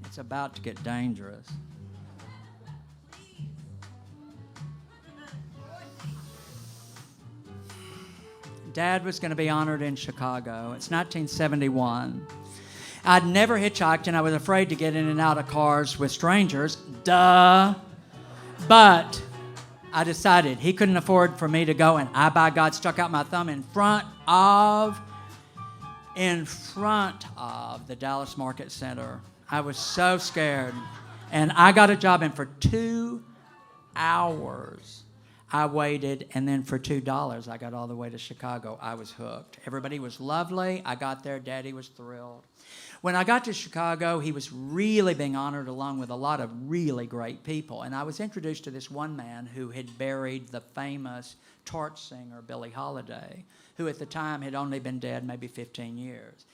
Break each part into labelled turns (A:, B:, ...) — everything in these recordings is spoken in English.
A: It's about to get dangerous. Dad was going to be honored in Chicago. It's 1971. I'd never hitchhiked, and I was afraid to get in and out of cars with strangers. Duh. But I decided he couldn't afford for me to go, and I, by God, stuck out my thumb in front of the Dallas Market Center. I was so scared. And I got a job, and for 2 hours, I waited, and then for $2, I got all the way to Chicago. I was hooked. Everybody was lovely. I got there. Daddy was thrilled. When I got to Chicago, he was really being honored along with a lot of really great people. And I was introduced to this one man who had buried the famous torch singer Billie Holiday, who at the time had only been dead maybe 15 years.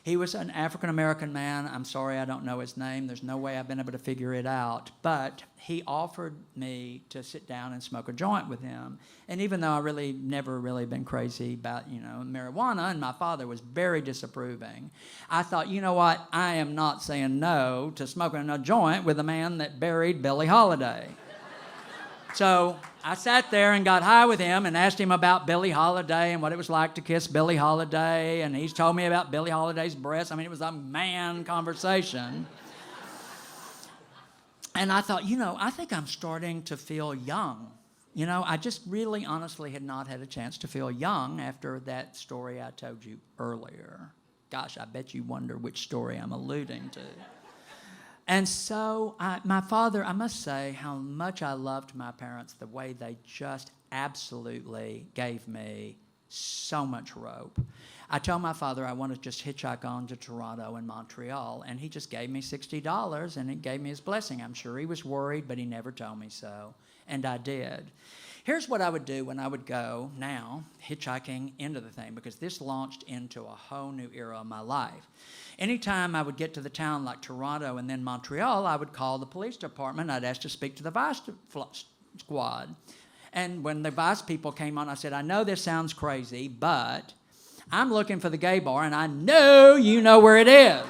A: He was an African-American man. I'm sorry I don't know his name. There's no way I've been able to figure it out. But he offered me to sit down and smoke a joint with him. And even though I really never really been crazy about, marijuana, and my father was very disapproving, I thought, you know what? I am not saying no to smoking a joint with a man that buried Billie Holiday. So I sat there and got high with him and asked him about Billie Holiday and what it was like to kiss Billie Holiday, and he's told me about Billie Holiday's breasts. I mean, it was a man conversation. And I thought, I think I'm starting to feel young. I just really honestly had not had a chance to feel young after that story I told you earlier. Gosh, I bet you wonder which story I'm alluding to. And so my father, I must say how much I loved my parents, the way they just absolutely gave me so much rope. I told my father I wanted to just hitchhike on to Toronto and Montreal, and he just gave me $60, and he gave me his blessing. I'm sure he was worried, but he never told me so, and I did. Here's what I would do when I would go now hitchhiking into the thing, because this launched into a whole new era of my life. Anytime I would get to the town like Toronto and then Montreal, I would call the police department. I'd ask to speak to the vice squad. And when the vice people came on, I said, I know this sounds crazy, but I'm looking for the gay bar, and I know you know where it is.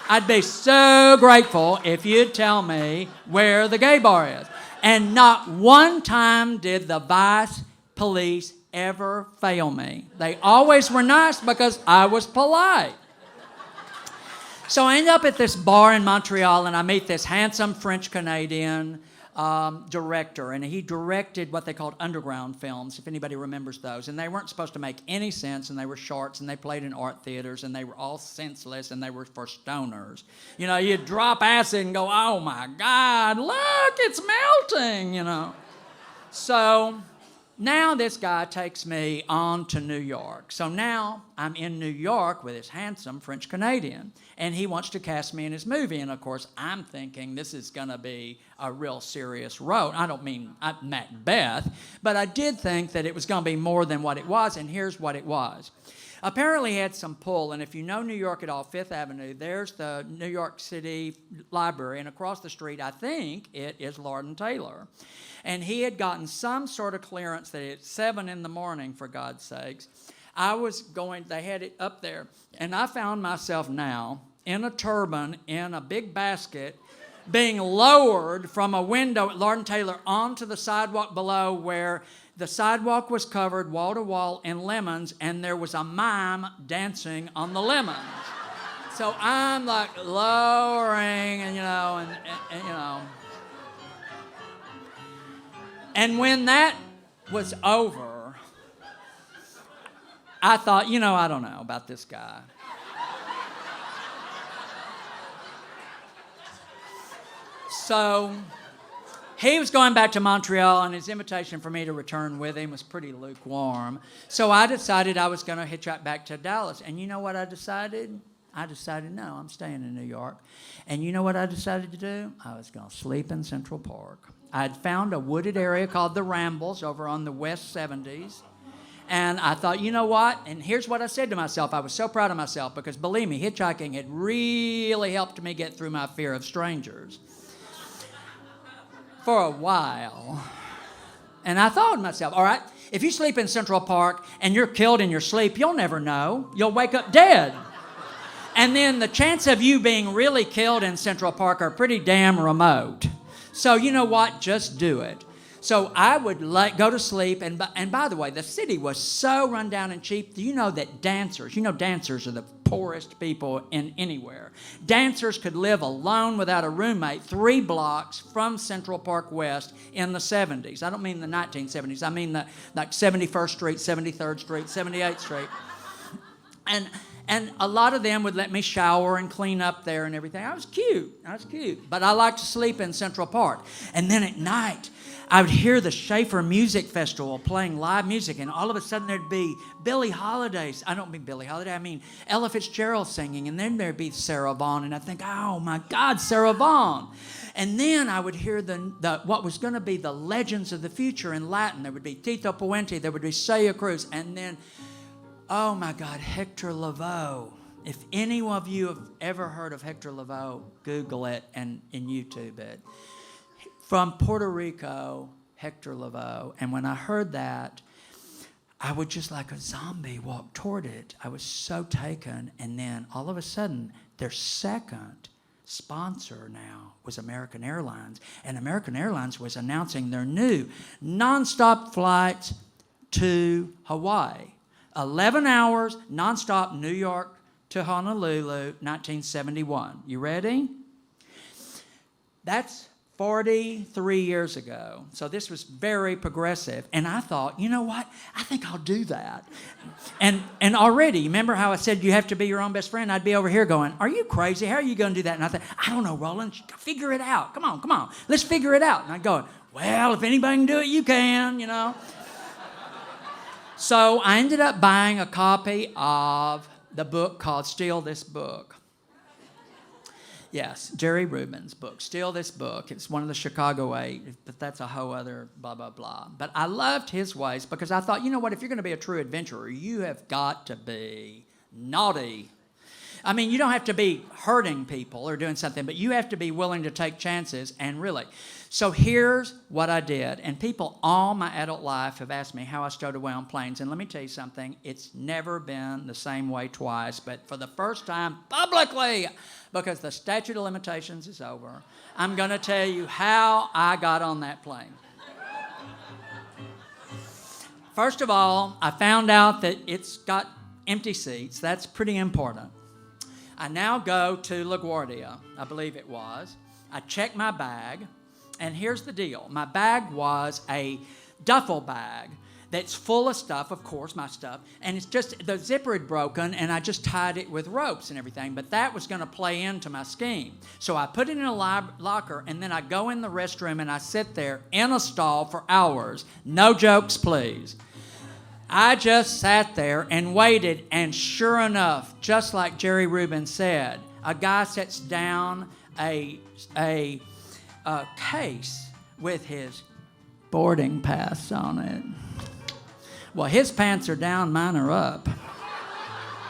A: I'd be so grateful if you'd tell me where the gay bar is. And not one time did the vice police ever fail me. They always were nice because I was polite. So I end up at this bar in Montreal, and I meet this handsome French-Canadian director, and he directed what they called underground films, if anybody remembers those. And they weren't supposed to make any sense, and they were shorts, and they played in art theaters, and they were all senseless, and they were for stoners. You'd drop acid and go, oh my God, look, it's melting, So now this guy takes me on to New York. So now I'm in New York with this handsome French-Canadian, and he wants to cast me in his movie. And, of course, I'm thinking this is going to be a real serious role. I don't mean Macbeth, but I did think that it was going to be more than what it was, and here's what it was. Apparently he had some pull, and if you know New York at all, Fifth Avenue, there's the New York City Library, and across the street, I think it is Lord & Taylor. And he had gotten some sort of clearance that at 7 in the morning, for God's sakes, they had it up there, and I found myself now in a turban, in a big basket, being lowered from a window at Lord & Taylor onto the sidewalk below, where the sidewalk was covered wall to wall in lemons, and there was a mime dancing on the lemons. So I'm like lowering, and when that was over, I thought, I don't know about this guy. So he was going back to Montreal, and his invitation for me to return with him was pretty lukewarm. So I decided I was going to hitchhike back to Dallas. And you know what I decided? I decided, no, I'm staying in New York. And you know what I decided to do? I was going to sleep in Central Park. I'd found a wooded area called the Rambles over on the West 70s. And I thought, you know what? And here's what I said to myself. I was so proud of myself because, believe me, hitchhiking had really helped me get through my fear of strangers. For a while. And I thought to myself, all right, if you sleep in Central Park and you're killed in your sleep, you'll never know. You'll wake up dead. And then the chance of you being really killed in Central Park are pretty damn remote. So you know what? Just do it. So I would go to sleep, and by the way, the city was so run down and cheap. Do you know that dancers are the poorest people in anywhere. Dancers could live alone without a roommate 3 blocks from Central Park West in the 70s. I don't mean the 1970s. I mean like 71st Street, 73rd Street, 78th Street. And a lot of them would let me shower and clean up there and everything. I was cute. But I liked to sleep in Central Park. And then at night, I would hear the Schaefer Music Festival playing live music, and all of a sudden there'd be Billie Holiday's. I don't mean Billie Holiday, I mean Ella Fitzgerald singing, and then there'd be Sarah Vaughan, and I think, oh my God, Sarah Vaughan. And then I would hear what was going to be the legends of the future in Latin. There would be Tito Puente, there would be Celia Cruz, and then, oh my God, Hector Lavoe. If any of you have ever heard of Hector Lavoe, Google it and YouTube it. From Puerto Rico, Hector Lavoe. And when I heard that, I would just like a zombie walk toward it. I was so taken. And then all of a sudden, their second sponsor now was American Airlines. And American Airlines was announcing their new nonstop flights to Hawaii. 11 hours, nonstop, New York to Honolulu, 1971. You ready? That's 43 years ago. So this was very progressive. And I thought, you know what? I think I'll do that. And already, remember how I said you have to be your own best friend? I'd be over here going, are you crazy? How are you going to do that? And I thought, I don't know, Roland. Figure it out. Come on. Let's figure it out. And I'd go, well, if anybody can do it, you can, you know. So I ended up buying a copy of the book called Steal This Book. Yes, Jerry Rubin's book, Steal This Book. It's one of the Chicago 8, but that's a whole other blah, blah, blah. But I loved his ways because I thought, you know what, if you're going to be a true adventurer, you have got to be naughty. I mean, you don't have to be hurting people or doing something, but you have to be willing to take chances and really. So here's what I did. And people all my adult life have asked me how I stowed away on planes. And let me tell you something. It's never been the same way twice. But for the first time publicly, because the statute of limitations is over, I'm going to tell you how I got on that plane. First of all, I found out that it's got empty seats. That's pretty important. I now go to LaGuardia, I believe it was. I check my bag, and here's the deal. My bag was a duffel bag that's full of stuff, of course, my stuff, and it's just, the zipper had broken, and I just tied it with ropes and everything, but that was going to play into my scheme. So I put it in a locker, and then I go in the restroom, and I sit there in a stall for hours. No jokes, please. I just sat there and waited, and sure enough, just like Jerry Rubin said, a guy sets down a case with his boarding pass on it. Well, his pants are down, mine are up.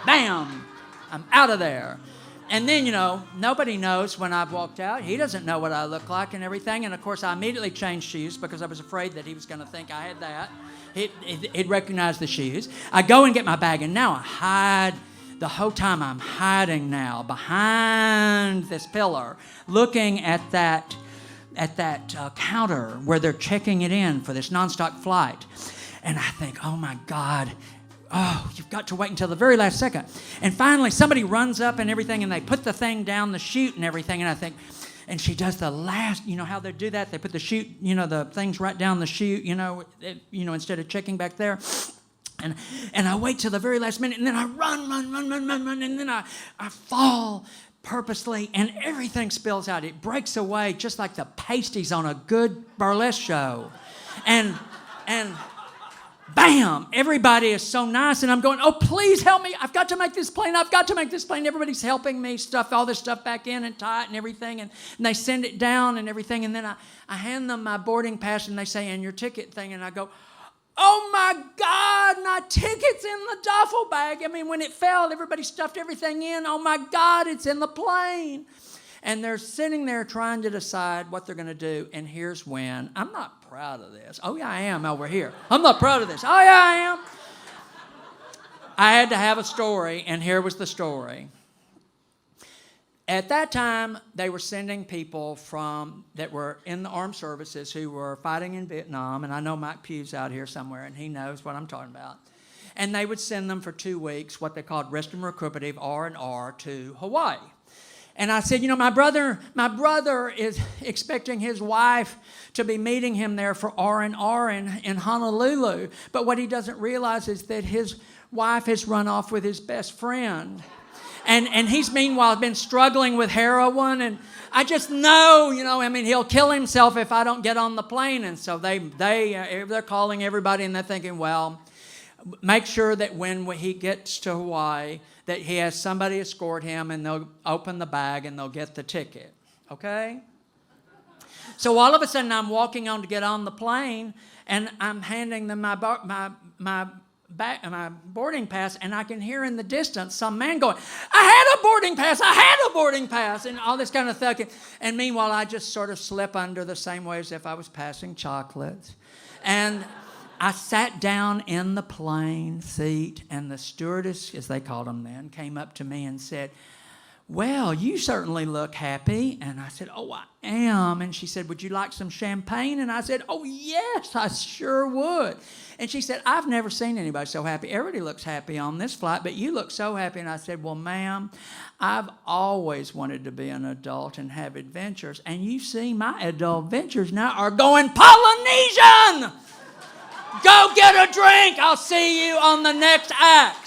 A: Bam! I'm out of there. And then, you know, nobody knows when I've walked out. He doesn't know what I look like and everything. And, of course, I immediately changed shoes because I was afraid that he was going to think I had that. He'd recognize the shoes. I go and get my bag, and now I hide. The whole time I'm hiding now behind this pillar, looking at that counter where they're checking it in for this nonstop flight. And I think, oh, my God, oh, you've got to wait until the very last second. And finally, somebody runs up and everything, and they put the thing down the chute and everything, and I think, and she does the last, you know how they do that? They put the chute, you know, the things right down the chute, you know, instead of checking back there. And I wait till the very last minute, and then I run, and then I fall purposely, and everything spills out. It breaks away just like the pasties on a good burlesque show. And bam, everybody is so nice, and I'm going, oh, please help me. I've got to make this plane. Everybody's helping me stuff all this stuff back in and tie it and everything, and they send it down and everything, and then I hand them my boarding pass, and they say, and your ticket thing, and I go, oh, my God, my ticket's in the duffel bag. I mean, when it fell, everybody stuffed everything in. Oh, my God, it's in the plane. And they're sitting there trying to decide what they're going to do. And here's when, I'm not proud of this. Oh, yeah, I am over here. I'm not proud of this. Oh, yeah, I am. I had to have a story, and here was the story. At that time, they were sending people that were in the armed services who were fighting in Vietnam, and I know Mike Pugh's out here somewhere, and he knows what I'm talking about. And they would send them for 2 weeks, what they called rest and recuperative, R&R, to Hawaii. And I said, my brother is expecting his wife to be meeting him there for R&R in Honolulu, but what he doesn't realize is that his wife has run off with his best friend. And he's meanwhile been struggling with heroin, and I just know, he'll kill himself if I don't get on the plane. And so they're calling everybody, and they're thinking, well, make sure that when he gets to Hawaii, that he has somebody escort him, and they'll open the bag and they'll get the ticket. Okay? So all of a sudden, I'm walking on to get on the plane, and I'm handing them my boarding pass, and I can hear in the distance some man going, I had a boarding pass, and all this kind of thugging. And meanwhile, I just sort of slip under the same way as if I was passing chocolates. And I sat down in the plane seat, and the stewardess, as they called them then, came up to me and said, well, you certainly look happy. And I said, oh, I am. And she said, would you like some champagne? And I said, oh, yes, I sure would. And she said, I've never seen anybody so happy. Everybody looks happy on this flight, but you look so happy. And I said, well, ma'am, I've always wanted to be an adult and have adventures. And you see, my adult adventures now are going Polynesian. Go get a drink. I'll see you on the next act.